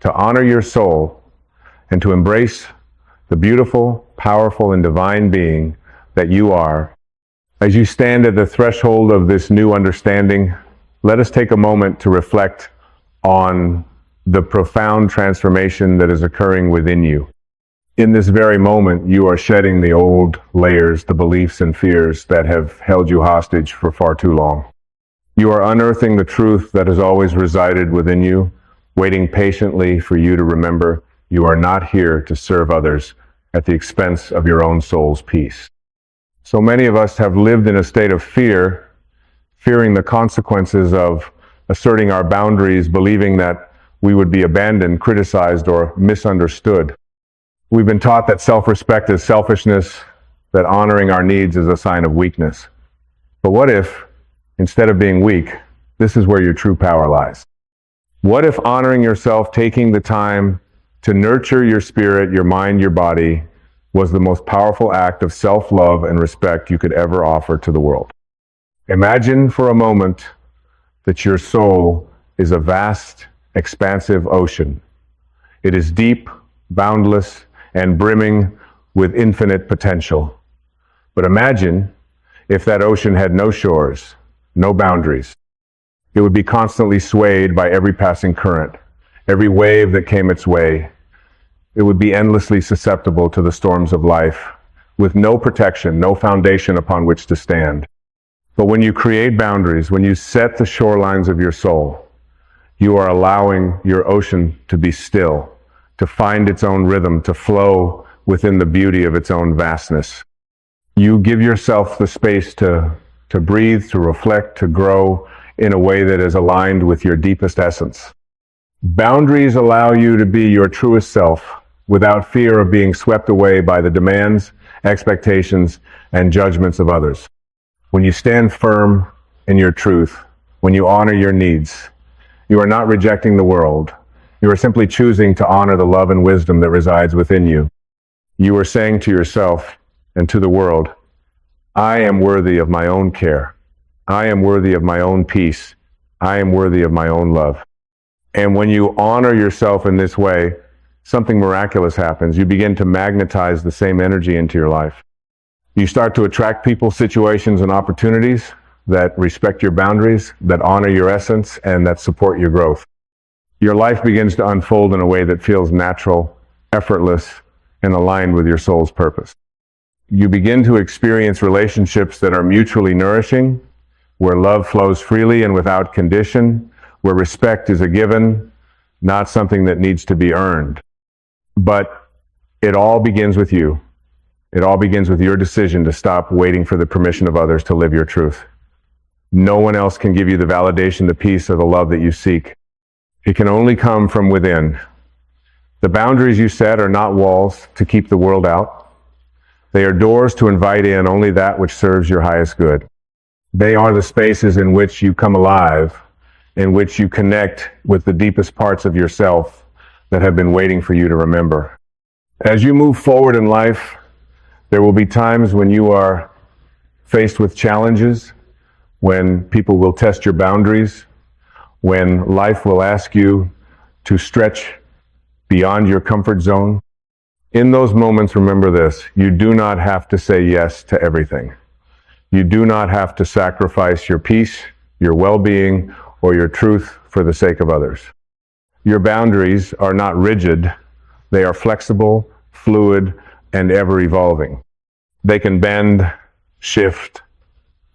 to honor your soul, and to embrace the beautiful, powerful, and divine being that you are. As you stand at the threshold of this new understanding, let us take a moment to reflect on the profound transformation that is occurring within you. In this very moment, you are shedding the old layers, the beliefs and fears that have held you hostage for far too long. You are unearthing the truth that has always resided within you, waiting patiently for you to remember you are not here to serve others at the expense of your own soul's peace. So many of us have lived in a state of fear, fearing the consequences of asserting our boundaries, believing that we would be abandoned, criticized, or misunderstood. We've been taught that self-respect is selfishness, that honoring our needs is a sign of weakness. But what if, instead of being weak, this is where your true power lies? What if honoring yourself, taking the time to nurture your spirit, your mind, your body, was the most powerful act of self-love and respect you could ever offer to the world? Imagine for a moment that your soul is a vast, expansive ocean. It is deep, boundless, and brimming with infinite potential. But imagine if that ocean had no shores, no boundaries. It would be constantly swayed by every passing current, every wave that came its way. It would be endlessly susceptible to the storms of life, with no protection, no foundation upon which to stand. But when you create boundaries, when you set the shorelines of your soul, you are allowing your ocean to be still, to find its own rhythm, to flow within the beauty of its own vastness. You give yourself the space to breathe, to reflect, to grow in a way that is aligned with your deepest essence. Boundaries allow you to be your truest self without fear of being swept away by the demands, expectations, and judgments of others. When you stand firm in your truth, when you honor your needs, you are not rejecting the world. You are simply choosing to honor the love and wisdom that resides within you. You are saying to yourself and to the world, I am worthy of my own care. I am worthy of my own peace. I am worthy of my own love. And when you honor yourself in this way, something miraculous happens. You begin to magnetize the same energy into your life. You start to attract people, situations, and opportunities that respect your boundaries, that honor your essence, and that support your growth. Your life begins to unfold in a way that feels natural, effortless, and aligned with your soul's purpose. You begin to experience relationships that are mutually nourishing, where love flows freely and without condition, where respect is a given, not something that needs to be earned. But it all begins with you. It all begins with your decision to stop waiting for the permission of others to live your truth. No one else can give you the validation, the peace, or the love that you seek. It can only come from within. The boundaries you set are not walls to keep the world out. They are doors to invite in only that which serves your highest good. They are the spaces in which you come alive, in which you connect with the deepest parts of yourself that have been waiting for you to remember. As you move forward in life, there will be times when you are faced with challenges, when people will test your boundaries, when life will ask you to stretch beyond your comfort zone. In those moments, remember this: you do not have to say yes to everything. You do not have to sacrifice your peace, your well-being, or your truth for the sake of others. Your boundaries are not rigid. They are flexible, fluid, and ever-evolving. They can bend, shift,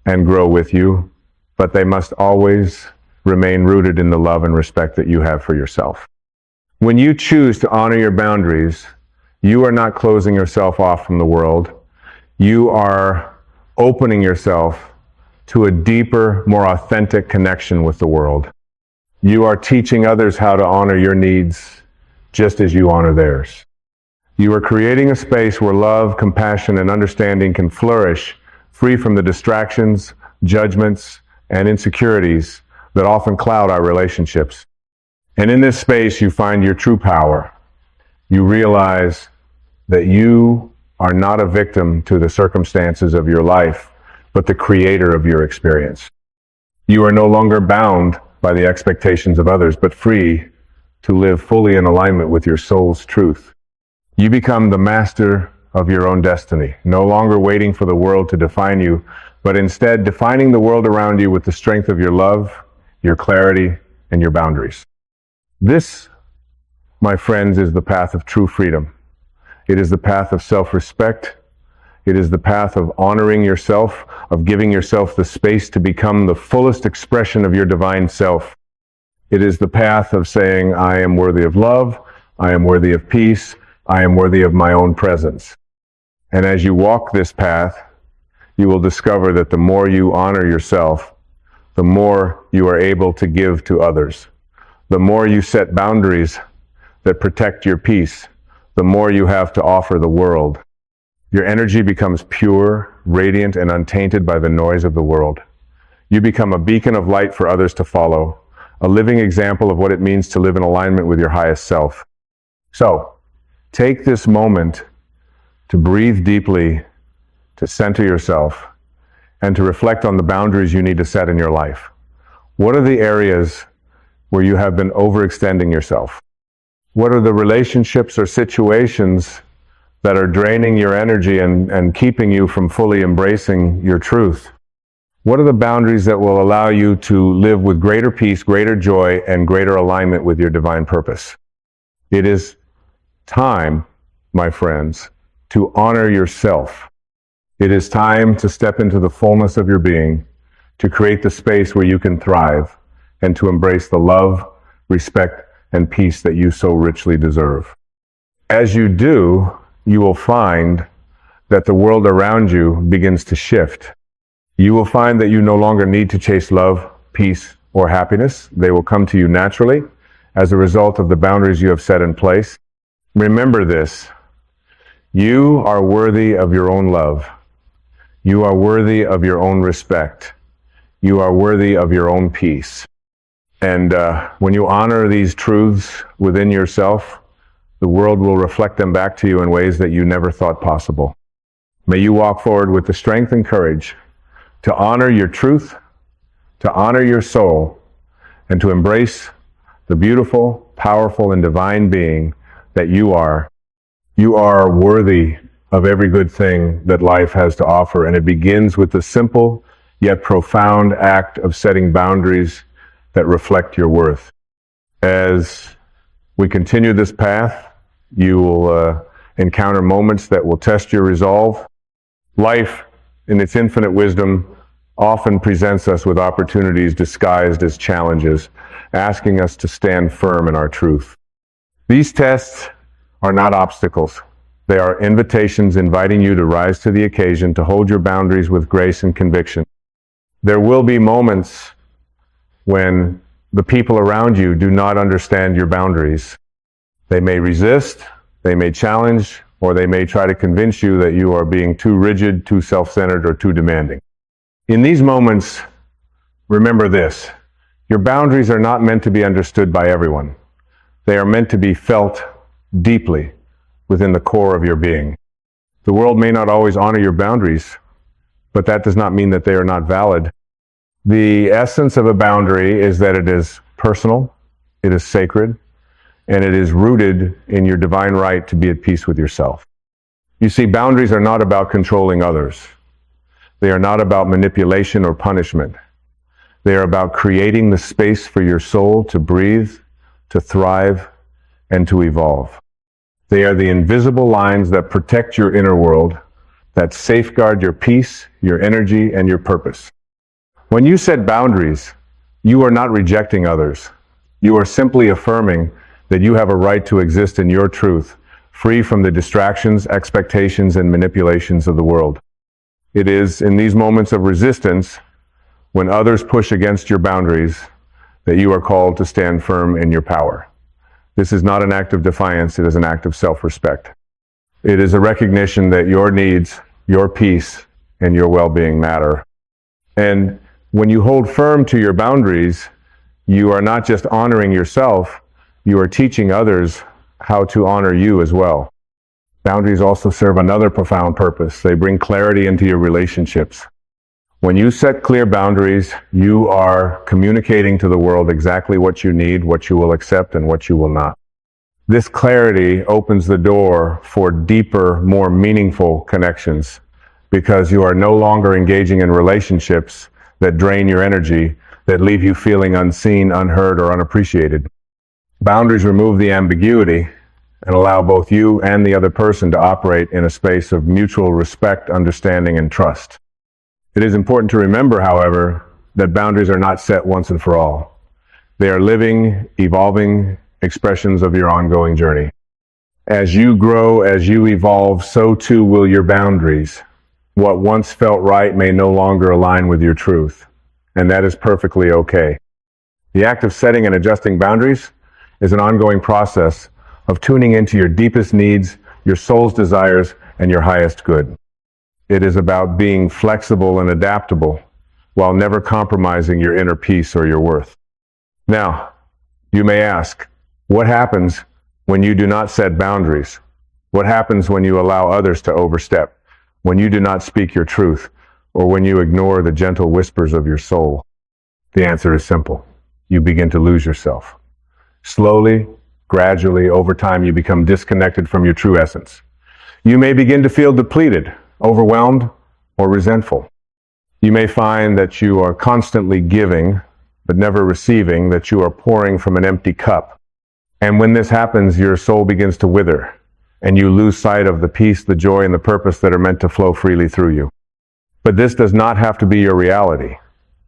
and grow with you, but they must always remain rooted in the love and respect that you have for yourself. When you choose to honor your boundaries, you are not closing yourself off from the world. You are opening yourself to a deeper, more authentic connection with the world. You are teaching others how to honor your needs just as you honor theirs. You are creating a space where love, compassion, and understanding can flourish, free from the distractions, judgments, and insecurities that often cloud our relationships. And in this space, you find your true power. You realize that you are not a victim to the circumstances of your life, but the creator of your experience. You are no longer bound by the expectations of others, but free to live fully in alignment with your soul's truth. You become the master of your own destiny, no longer waiting for the world to define you, but instead defining the world around you with the strength of your love, your clarity, and your boundaries. This, my friends, is the path of true freedom. It is the path of self-respect. It is the path of honoring yourself, of giving yourself the space to become the fullest expression of your divine self. It is the path of saying, I am worthy of love, I am worthy of peace, I am worthy of my own presence. And as you walk this path, you will discover that the more you honor yourself, the more you are able to give to others. The more you set boundaries that protect your peace, the more you have to offer the world. Your energy becomes pure, radiant, and untainted by the noise of the world. You become a beacon of light for others to follow, a living example of what it means to live in alignment with your highest self. So, take this moment to breathe deeply, to center yourself, and to reflect on the boundaries you need to set in your life. What are the areas where you have been overextending yourself? What are the relationships or situations that are draining your energy and keeping you from fully embracing your truth? What are the boundaries that will allow you to live with greater peace, greater joy, and greater alignment with your divine purpose? It is time, my friends, to honor yourself. It is time to step into the fullness of your being, to create the space where you can thrive, and to embrace the love, respect, and peace that you so richly deserve. As you do, you will find that the world around you begins to shift. You will find that you no longer need to chase love, peace, or happiness. They will come to you naturally as a result of the boundaries you have set in place. Remember this: you are worthy of your own love. You are worthy of your own respect. You are worthy of your own peace. And when you honor these truths within yourself, the world will reflect them back to you in ways that you never thought possible. May you walk forward with the strength and courage to honor your truth, to honor your soul, and to embrace the beautiful, powerful, and divine being that you are. You are worthy of every good thing that life has to offer, and it begins with the simple yet profound act of setting boundaries that reflect your worth. As we continue this path, you will encounter moments that will test your resolve. Life, in its infinite wisdom, often presents us with opportunities disguised as challenges, asking us to stand firm in our truth. These tests are not obstacles. They are invitations inviting you to rise to the occasion, to hold your boundaries with grace and conviction. There will be moments when the people around you do not understand your boundaries. They may resist, they may challenge, or they may try to convince you that you are being too rigid, too self-centered, or too demanding. In these moments, remember this: your boundaries are not meant to be understood by everyone. They are meant to be felt deeply within the core of your being. The world may not always honor your boundaries, but that does not mean that they are not valid. The essence of a boundary is that it is personal, it is sacred, and it is rooted in your divine right to be at peace with yourself. You see, boundaries are not about controlling others. They are not about manipulation or punishment. They are about creating the space for your soul to breathe, to thrive, and to evolve. They are the invisible lines that protect your inner world, that safeguard your peace, your energy, and your purpose. When you set boundaries, you are not rejecting others. You are simply affirming that you have a right to exist in your truth, free from the distractions, expectations, and manipulations of the world. It is in these moments of resistance, when others push against your boundaries, that you are called to stand firm in your power. This is not an act of defiance, it is an act of self-respect. It is a recognition that your needs, your peace, and your well-being matter. And when you hold firm to your boundaries, you are not just honoring yourself, you are teaching others how to honor you as well. Boundaries also serve another profound purpose. They bring clarity into your relationships. When you set clear boundaries, you are communicating to the world exactly what you need, what you will accept, and what you will not. This clarity opens the door for deeper, more meaningful connections, because you are no longer engaging in relationships that drain your energy, that leave you feeling unseen, unheard, or unappreciated. Boundaries remove the ambiguity and allow both you and the other person to operate in a space of mutual respect, understanding, and trust. It is important to remember, however, that boundaries are not set once and for all. They are living, evolving expressions of your ongoing journey. As you grow, as you evolve, so too will your boundaries. What once felt right may no longer align with your truth, and that is perfectly okay. The act of setting and adjusting boundaries is an ongoing process of tuning into your deepest needs, your soul's desires, and your highest good. It is about being flexible and adaptable while never compromising your inner peace or your worth. Now, you may ask, what happens when you do not set boundaries? What happens when you allow others to overstep? When you do not speak your truth, or when you ignore the gentle whispers of your soul? The answer is simple. You begin to lose yourself. Slowly, gradually, over time, you become disconnected from your true essence. You may begin to feel depleted, overwhelmed, or resentful. You may find that you are constantly giving, but never receiving, that you are pouring from an empty cup. And when this happens, your soul begins to wither, and you lose sight of the peace, the joy, and the purpose that are meant to flow freely through you. But this does not have to be your reality.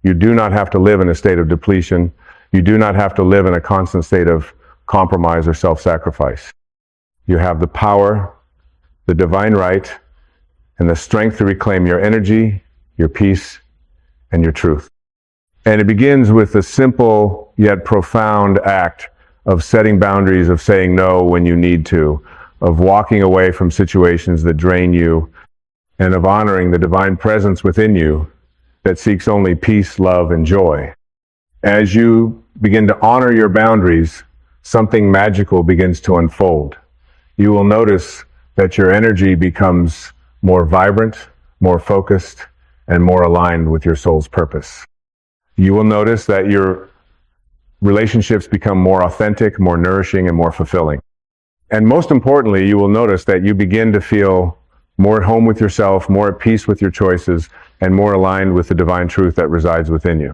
You do not have to live in a state of depletion. You do not have to live in a constant state of compromise or self-sacrifice. You have the power the divine right, and the strength to reclaim your energy, your peace, and your truth. And it begins with the simple yet profound act of setting boundaries, of saying no when you need to, of walking away from situations that drain you, and of honoring the divine presence within you that seeks only peace, love, and joy. As you begin to honor your boundaries, something magical begins to unfold. You will notice that your energy becomes more vibrant, more focused, and more aligned with your soul's purpose. You will notice that your relationships become more authentic, more nourishing, and more fulfilling. And most importantly, you will notice that you begin to feel more at home with yourself, more at peace with your choices, and more aligned with the divine truth that resides within you.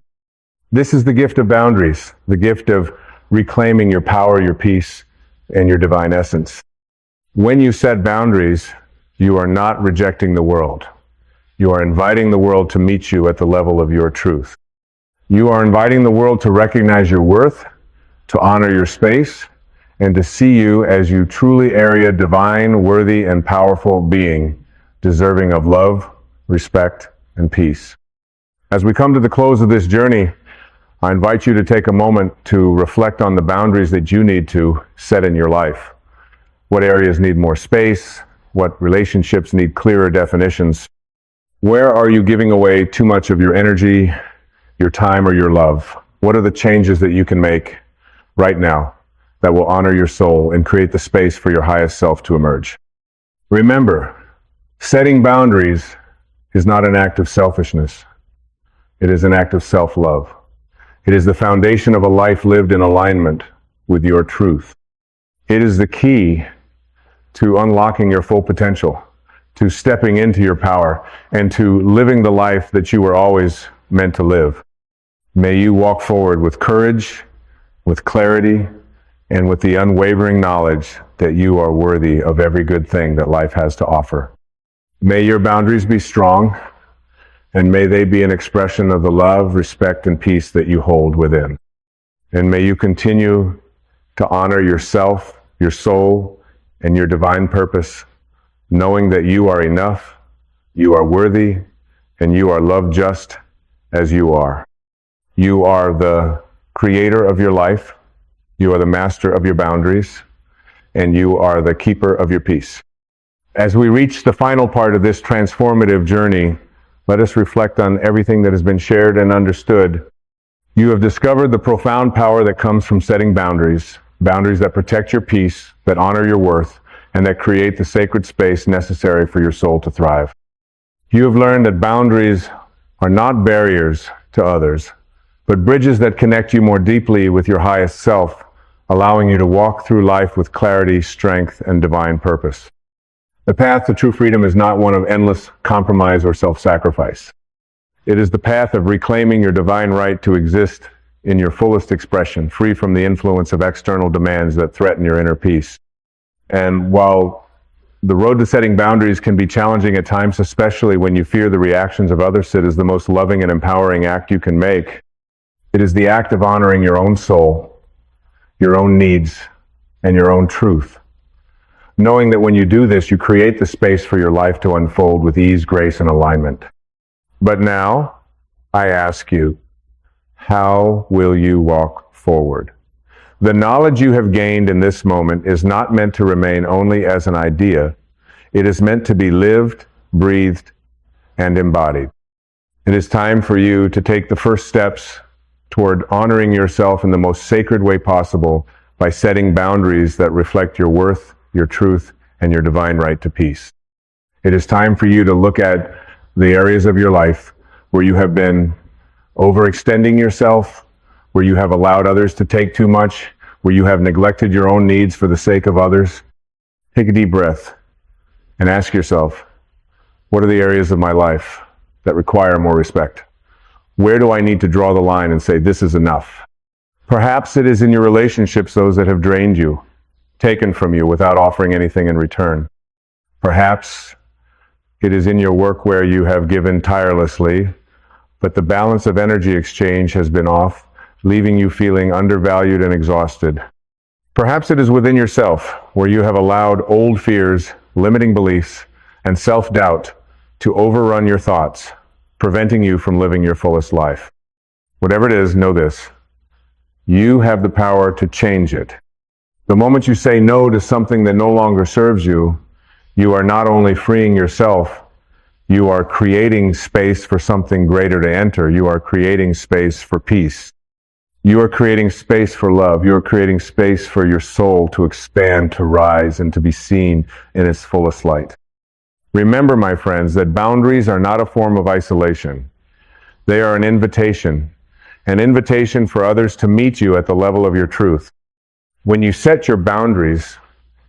This is the gift of boundaries, the gift of reclaiming your power, your peace, and your divine essence. When you set boundaries, you are not rejecting the world. You are inviting the world to meet you at the level of your truth. You are inviting the world to recognize your worth, to honor your space, and to see you as you truly are a divine, worthy, and powerful being, deserving of love, respect, and peace. As we come to the close of this journey, I invite you to take a moment to reflect on the boundaries that you need to set in your life. What areas need more space? What relationships need clearer definitions? Where are you giving away too much of your energy, your time, or your love? What are the changes that you can make right now that will honor your soul and create the space for your highest self to emerge? Remember, setting boundaries is not an act of selfishness. It is an act of self-love. It is the foundation of a life lived in alignment with your truth. It is the key to unlocking your full potential, to stepping into your power, and to living the life that you were always meant to live. May you walk forward with courage, with clarity, and with the unwavering knowledge that you are worthy of every good thing that life has to offer. May your boundaries be strong, and may they be an expression of the love, respect, and peace that you hold within. And may you continue to honor yourself, your soul, and your divine purpose, knowing that you are enough, you are worthy, and you are loved just as you are. You are the creator of your life, you are the master of your boundaries, and you are the keeper of your peace. As we reach the final part of this transformative journey, let us reflect on everything that has been shared and understood. You have discovered the profound power that comes from setting boundaries, boundaries that protect your peace, that honor your worth, and that create the sacred space necessary for your soul to thrive. You have learned that boundaries are not barriers to others, but bridges that connect you more deeply with your highest self, allowing you to walk through life with clarity, strength, and divine purpose. The path to true freedom is not one of endless compromise or self-sacrifice. It is the path of reclaiming your divine right to exist in your fullest expression, free from the influence of external demands that threaten your inner peace. And while the road to setting boundaries can be challenging at times, especially when you fear the reactions of others, it is the most loving and empowering act you can make. It is the act of honoring your own soul, your own needs, and your own truth. Knowing that when you do this, you create the space for your life to unfold with ease, grace, and alignment. But now, I ask you, how will you walk forward? The knowledge you have gained in this moment is not meant to remain only as an idea. It is meant to be lived, breathed, and embodied. It is time for you to take the first steps toward honoring yourself in the most sacred way possible by setting boundaries that reflect your worth, your truth, and your divine right to peace. It is time for you to look at the areas of your life where you have been overextending yourself, where you have allowed others to take too much, where you have neglected your own needs for the sake of others. Take a deep breath and ask yourself, what are the areas of my life that require more respect? Where do I need to draw the line and say, this is enough? Perhaps it is in your relationships, those that have drained you, taken from you without offering anything in return. Perhaps it is in your work where you have given tirelessly, but the balance of energy exchange has been off, leaving you feeling undervalued and exhausted. Perhaps it is within yourself, where you have allowed old fears, limiting beliefs, and self-doubt to overrun your thoughts, preventing you from living your fullest life. Whatever it is, know this: you have the power to change it. The moment you say no to something that no longer serves you, you are not only freeing yourself, you are creating space for something greater to enter. You are creating space for peace. You are creating space for love. You are creating space for your soul to expand, to rise, and to be seen in its fullest light. Remember, my friends, that boundaries are not a form of isolation. They are an invitation for others to meet you at the level of your truth. When you set your boundaries,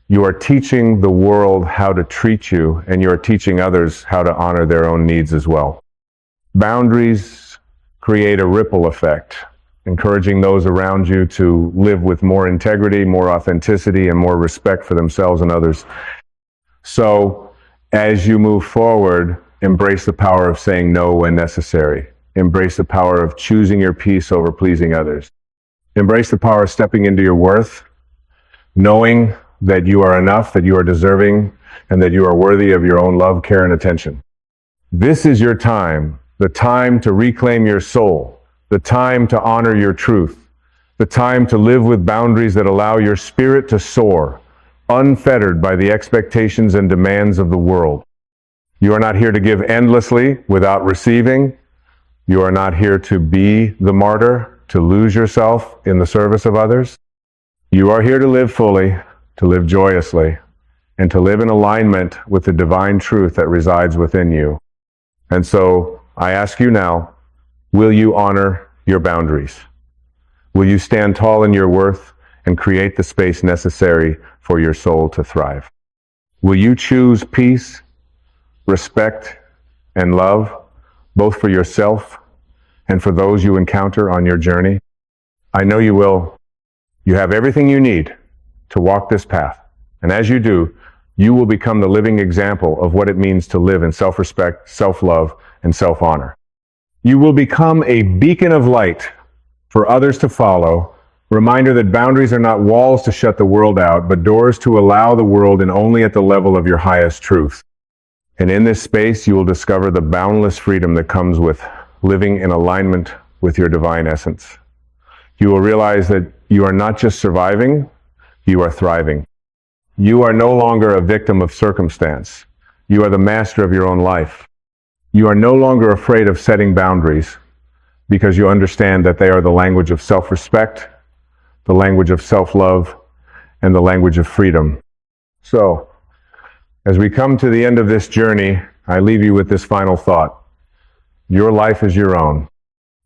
you are teaching the world how to treat you, and you are teaching others how to honor their own needs as well. Boundaries create a ripple effect, encouraging those around you to live with more integrity, more authenticity, and more respect for themselves and others. So, as you move forward, embrace the power of saying no when necessary. Embrace the power of choosing your peace over pleasing others. Embrace the power of stepping into your worth, knowing that you are enough, that you are deserving, and that you are worthy of your own love, care, and attention. This is your time, the time to reclaim your soul, the time to honor your truth, the time to live with boundaries that allow your spirit to soar, unfettered by the expectations and demands of the world. You are not here to give endlessly without receiving. You are not here to be the martyr, to lose yourself in the service of others. You are here to live fully, to live joyously, and to live in alignment with the divine truth that resides within you. And so, I ask you now, will you honor your boundaries? Will you stand tall in your worth and create the space necessary for your soul to thrive? Will you choose peace, respect, and love, both for yourself and for those you encounter on your journey? I know you will. You have everything you need to walk this path. And as you do, you will become the living example of what it means to live in self-respect, self-love, and self-honor. You will become a beacon of light for others to follow, reminder that boundaries are not walls to shut the world out, but doors to allow the world in only at the level of your highest truth. And in this space, you will discover the boundless freedom that comes with living in alignment with your divine essence. You will realize that you are not just surviving, you are thriving. You are no longer a victim of circumstance. You are the master of your own life. You are no longer afraid of setting boundaries because you understand that they are the language of self-respect, the language of self-love, and the language of freedom. So, as we come to the end of this journey, I leave you with this final thought. Your life is your own.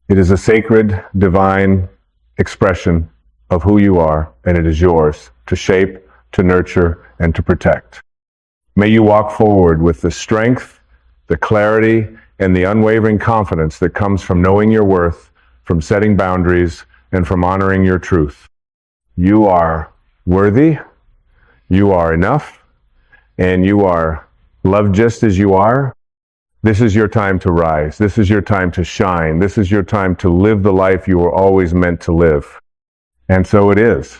It is a sacred, divine expression of who you are, and it is yours to shape, to nurture, and to protect. May you walk forward with the strength, the clarity, and the unwavering confidence that comes from knowing your worth, from setting boundaries, and from honoring your truth. You are worthy, you are enough, and you are loved just as you are. This is your time to rise. This is your time to shine. This is your time to live the life you were always meant to live. And so it is.